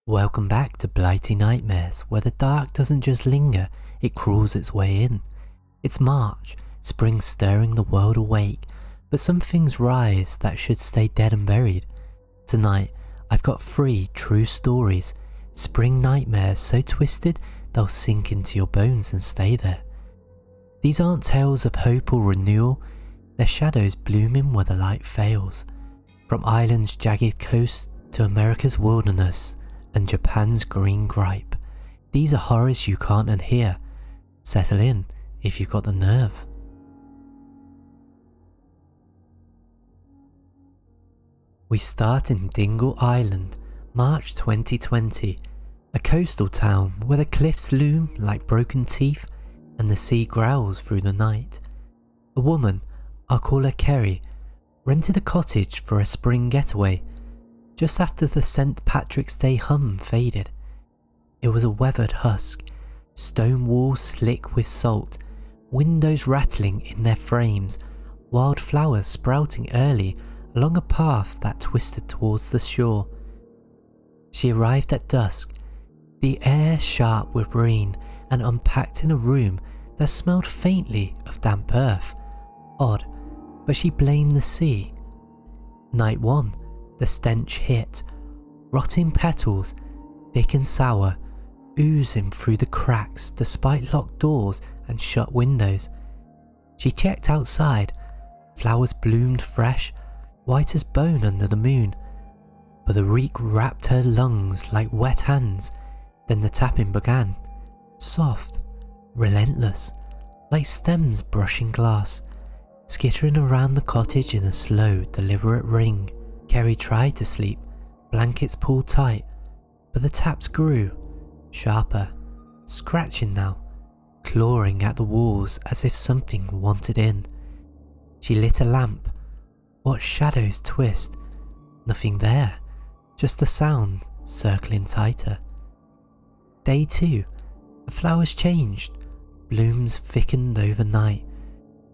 Welcome back to Blighty Nightmares, where the dark doesn't just linger, it crawls its way in. It's March, spring stirring the world awake, but some things rise that should stay dead and buried. Tonight, I've got 3 true stories, spring nightmares so twisted they'll sink into your bones and stay there. These aren't tales of hope or renewal, they're shadows blooming where the light fails. From Ireland's jagged coast to America's wilderness, and Japan's green gripe. These are horrors you can't unhear. Settle in if you've got the nerve. We start in Dingle Island, March 2020, a coastal town where the cliffs loom like broken teeth and the sea growls through the night. A woman, I'll call her Kerry, rented a cottage for a spring getaway just after the St. Patrick's Day hum faded. It was a weathered husk, stone walls slick with salt, windows rattling in their frames, wildflowers sprouting early along a path that twisted towards the shore. She arrived at dusk, the air sharp with rain, and unpacked in a room that smelled faintly of damp earth. Odd, but she blamed the sea. Night 1. The stench hit, rotting petals, thick and sour, oozing through the cracks despite locked doors and shut windows. She checked outside, flowers bloomed fresh, white as bone under the moon, but the reek wrapped her lungs like wet hands. Then the tapping began, soft, relentless, like stems brushing glass, skittering around the cottage in a slow, deliberate ring. Kerry tried to sleep, blankets pulled tight, but the taps grew, sharper, scratching now, clawing at the walls as if something wanted in. She lit a lamp. What shadows twist? Nothing there, just the sound circling tighter. Day 2, the flowers changed, blooms thickened overnight,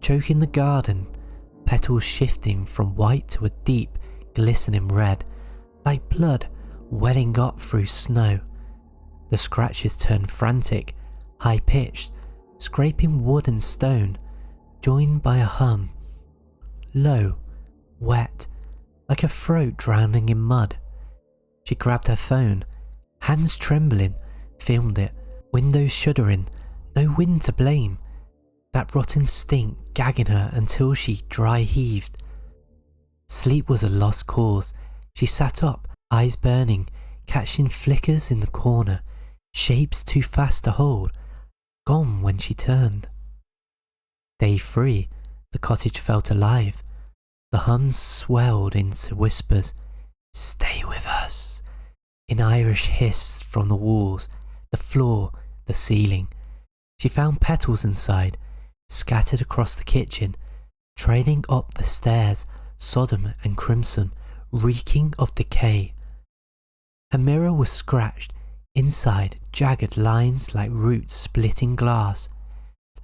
choking the garden, petals shifting from white to a deep, glistening red, like blood welling up through snow. The scratches turned frantic, high-pitched, scraping wood and stone, joined by a hum. Low, wet, like a throat drowning in mud. She grabbed her phone, hands trembling, filmed it, windows shuddering, no wind to blame. That rotten stink gagging her until she dry heaved. Sleep was a lost cause. She sat up, eyes burning, catching flickers in the corner, shapes too fast to hold, gone when she turned. Day 3, the cottage felt alive. The hums swelled into whispers. Stay with us. In Irish hissed from the walls, the floor, the ceiling. She found petals inside, scattered across the kitchen, trailing up the stairs, sodden and crimson, reeking of decay. Her mirror was scratched, inside jagged lines like roots splitting glass.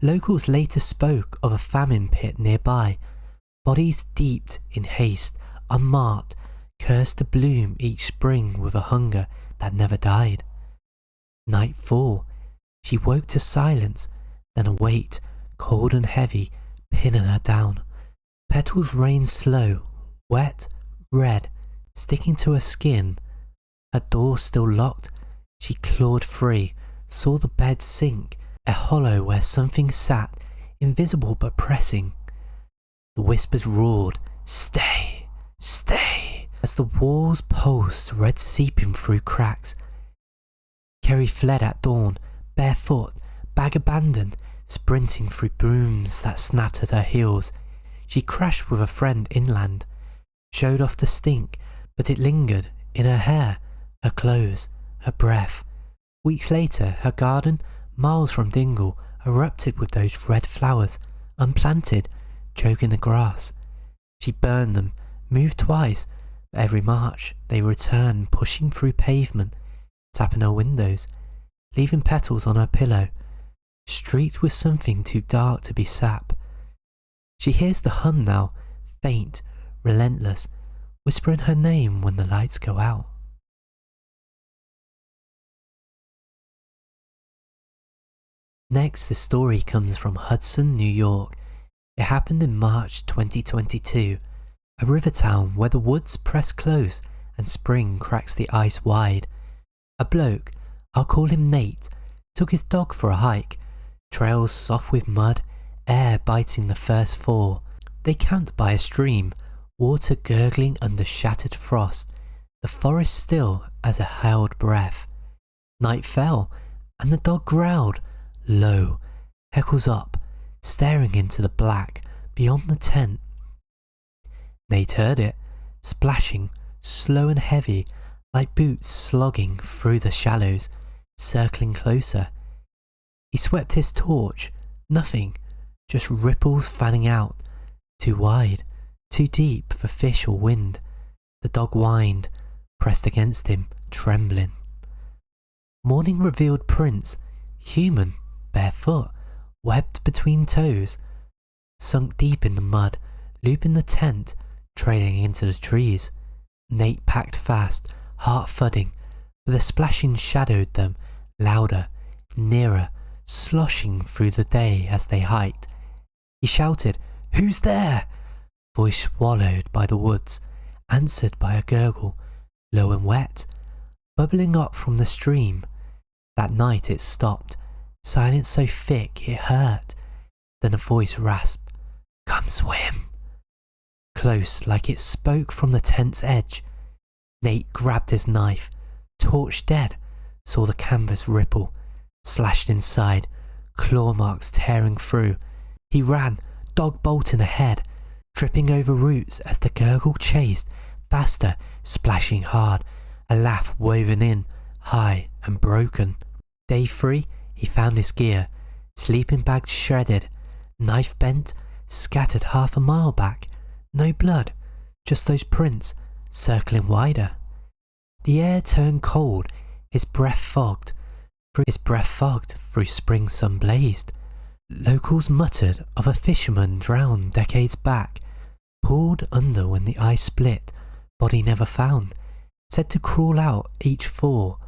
Locals later spoke of a famine pit nearby, bodies deeped in haste, unmarked, cursed to bloom each spring with a hunger that never died. Night 4, she woke to silence, then a weight, cold and heavy, pinning her down. Petals rained slow, wet, red, sticking to her skin. Her door still locked. She clawed free, saw the bed sink, a hollow where something sat, invisible but pressing. The whispers roared, stay, stay, as the walls pulsed, red seeping through cracks. Kerry fled at dawn, barefoot, bag abandoned, sprinting through brooms that snapped at her heels. She crashed with a friend inland, showed off the stink, but it lingered in her hair, her clothes, her breath. Weeks later, her garden, miles from Dingle, erupted with those red flowers, unplanted, choking the grass. She burned them, moved twice, but every March they returned, pushing through pavement, tapping her windows, leaving petals on her pillow, streaked with something too dark to be sap. She hears the hum now, faint, relentless, whispering her name when the lights go out. Next, the story comes from Hudson, New York. It happened in March 2022, a river town where the woods press close and spring cracks the ice wide. A bloke, I'll call him Nate, took his dog for a hike, trails soft with mud, air biting the first fall. They camped by a stream, water gurgling under shattered frost, the forest still as a held breath. Night fell, and the dog growled, low, heckles up, staring into the black beyond the tent. Nate heard it, splashing, slow and heavy, like boots slogging through the shallows, circling closer. He swept his torch, nothing, just ripples fanning out, too wide, too deep for fish or wind. The dog whined, pressed against him, trembling. Morning revealed prints, human, barefoot, webbed between toes, sunk deep in the mud, looping the tent, trailing into the trees. Nate packed fast, heart thudding, but the splashing shadowed them, louder, nearer, sloshing through the day as they hiked. He shouted, "Who's there?" Voice swallowed by the woods, answered by a gurgle, low and wet, bubbling up from the stream. That night it stopped, silence so thick it hurt. Then a voice rasped, "Come swim." Close, like it spoke from the tent's edge. Nate grabbed his knife, torch dead, saw the canvas ripple, slashed inside, claw marks tearing through. He ran, dog bolting ahead, tripping over roots as the gurgle chased, faster, splashing hard, a laugh woven in, high and broken. Day 3, he found his gear, sleeping bag shredded, knife bent, scattered half a mile back. No blood, just those prints, circling wider. The air turned cold, his breath fogged through spring sun blazed. Locals muttered of a fisherman drowned decades back, pulled under when the ice split, body never found, said to crawl out each fall,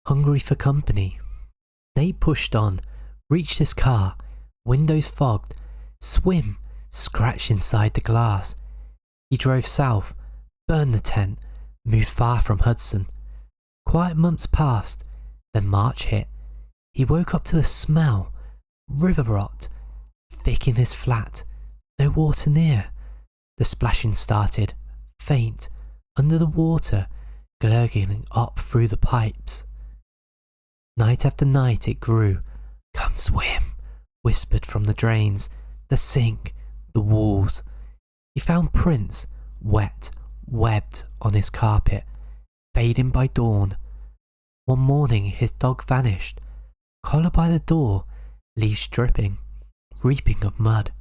hungry for company. Nate pushed on, reached his car, windows fogged, swim, scratch inside the glass. He drove south, burned the tent, moved far from Hudson. Quiet months passed, then March hit. He woke up to the smell, river rot, thick in his flat, no water near. The splashing started, faint, under the water, gurgling up through the pipes. Night after night it grew. "Come swim," whispered from the drains, the sink, the walls. He found prints, wet, webbed on his carpet, fading by dawn. One morning his dog vanished, collar by the door, leaves dripping, reaping of mud.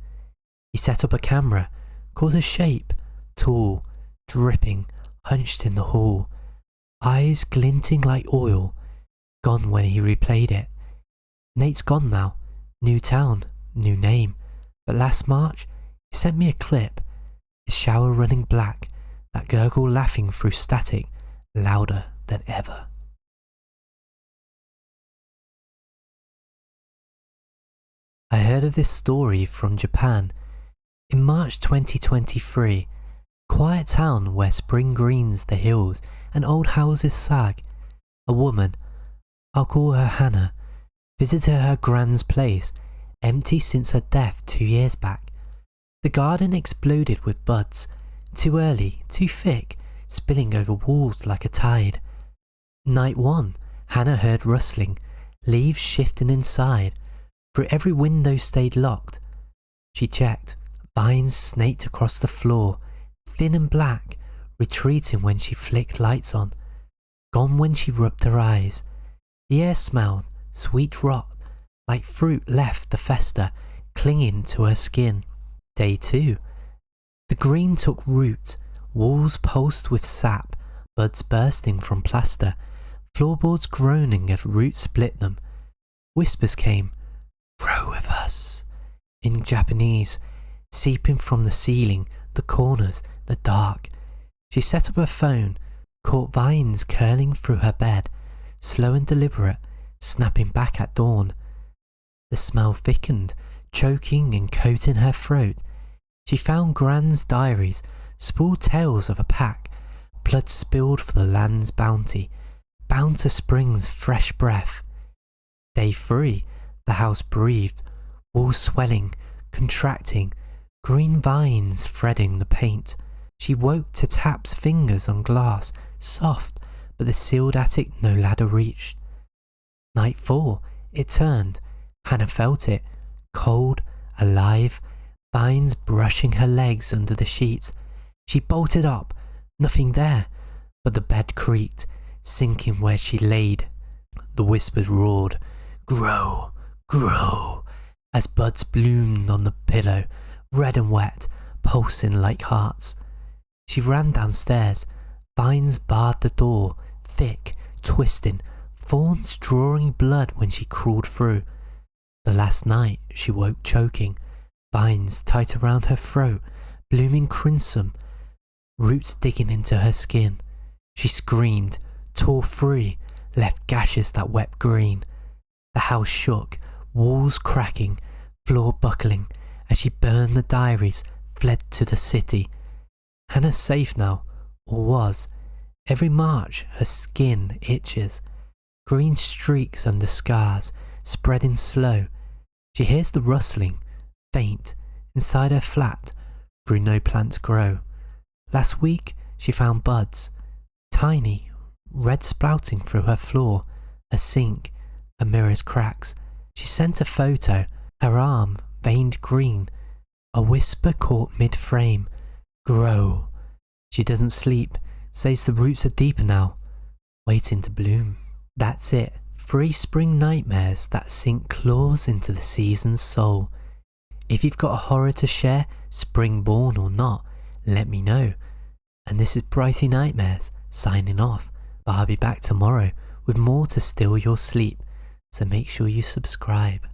He set up a camera, caught a shape, tall, dripping, hunched in the hall, eyes glinting like oil, gone when he replayed it. Nate's gone now, new town, new name, but last March he sent me a clip, his shower running black, that gurgle laughing through static, louder than ever. I heard of this story from Japan. In March 2023, quiet town where spring greens the hills and old houses sag. A woman, I'll call her Hannah, visited her grand's place, empty since her death 2 years back. The garden exploded with buds, too early, too thick, spilling over walls like a tide. Night 1, Hannah heard rustling, leaves shifting inside. Through every window stayed locked. She checked, vines snaked across the floor, thin and black, retreating when she flicked lights on, gone when she rubbed her eyes. The air smelled, sweet rot, like fruit left to fester, clinging to her skin. Day 2. The green took root, walls pulsed with sap, buds bursting from plaster, floorboards groaning as roots split them. Whispers came, "Grow with us," in Japanese, seeping from the ceiling, the corners, the dark. She set up her phone, caught vines curling through her bed, slow and deliberate, snapping back at dawn. The smell thickened, choking and coating her throat. She found Gran's diaries, sprawled tales of a pack, blood spilled for the land's bounty, bound to spring's fresh breath. Day 3, the house breathed, walls swelling, contracting, green vines threading the paint. She woke to taps fingers on glass, soft, but the sealed attic no ladder reached. Night 4, it turned. Hannah felt it, cold, alive, vines brushing her legs under the sheets. She bolted up, nothing there, but the bed creaked, sinking where she laid. The whispers roared, "Grow, grow," as buds bloomed on the pillow, red and wet, pulsing like hearts. She ran downstairs. Vines barred the door, thick, twisting, thorns drawing blood when she crawled through. The last night she woke choking, vines tight around her throat, blooming crimson, roots digging into her skin. She screamed, tore free, left gashes that wept green. The house shook, walls cracking, floor buckling, as she burned the diaries, fled to the city. Hannah's safe now, or was. Every march her skin itches, green streaks under scars, spreading slow. She hears the rustling, faint, inside her flat, through no plants grow. Last week she found buds, tiny, red sprouting through her floor, a sink, a mirror's cracks. She sent a photo, her arm veined green, a whisper caught mid-frame, "Grow." She doesn't sleep, says the roots are deeper now, waiting to bloom. That's it, 3 spring nightmares that sink claws into the season's soul. If you've got a horror to share, spring-born or not, let me know. And this is Blighty Nightmares, signing off, but I'll be back tomorrow with more to steal your sleep, so make sure you subscribe.